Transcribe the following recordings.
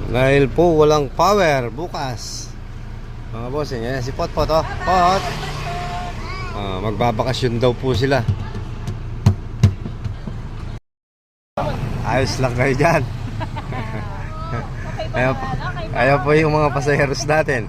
Dahil po walang power bukas. Mga bossing, ayan si Potpot, oh. Pot. Magbabakasyon daw po sila. Ayos lang kayo dyan. Ayaw po yung mga pasaheros natin.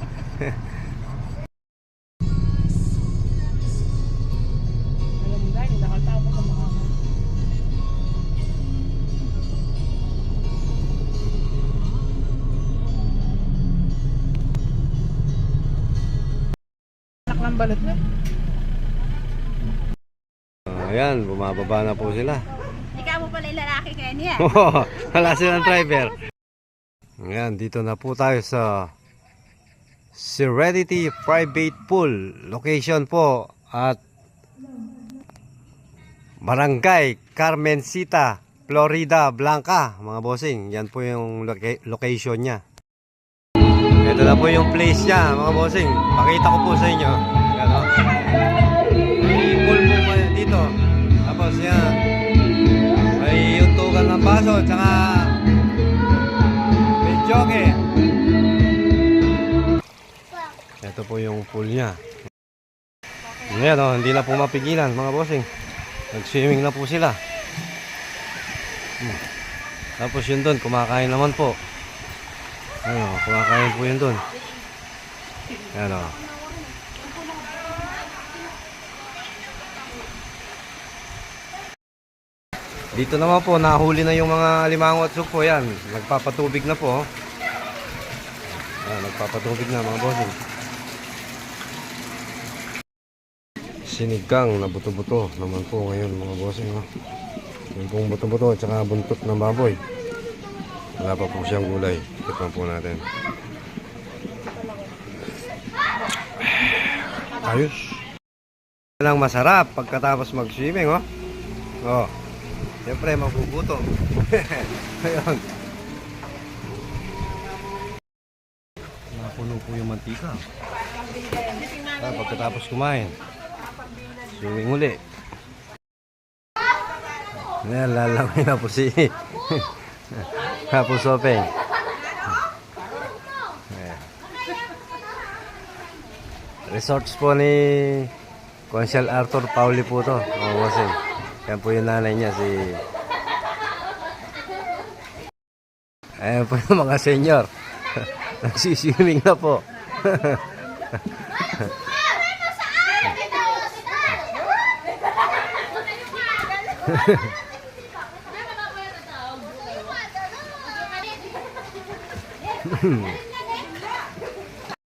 Balot na. Ayan, bumababa na po sila. Ikaw mo pala yung lalaki kaya niya. Wala silang driver. Ayan, dito na po tayo sa Serenity Private Pool. Location po at Barangay Carmencita, Florida Blanca. Mga bossing, yan po yung location niya. Ito na po yung place niya, mga bossing. Pakita ko po sa inyo. Ayan, oh. May pool po dito. Tapos yan, may untukan ng baso, tsaka may joke. Ito po yung pool niya. Ayan, oh, hindi na po mapigilan, mga bossing. Nag-swimming na po sila. Tapos yun doon, kumakain naman po. Ano, kumakain po yun doon. Ayan, oh. Dito naman po, nahuli na yung mga limango at sugpo. Yan, nagpapatubig na po. Ayan, nagpapatubig na, mga bossing. Sinigang na buto-buto naman po ngayon, mga bossing, oh. Yung pong buto-buto at saka buntot ng baboy. Wala pa po siyang gulay. Tikman po natin. Ayos. Lang masarap pagkatapos mag-swimming, oh. Oh. Siyempre magugutom. Ayun. Napuno po yung mantika. Pagkatapos kumain, swimming uli. Ayan, lalawin na po si Kapos Openg. Resorts po ni Consul Arthur Pauli po to. Yan po yung nanay niya, si... Ayan po yung mga senyor. Nagsiswimming na po.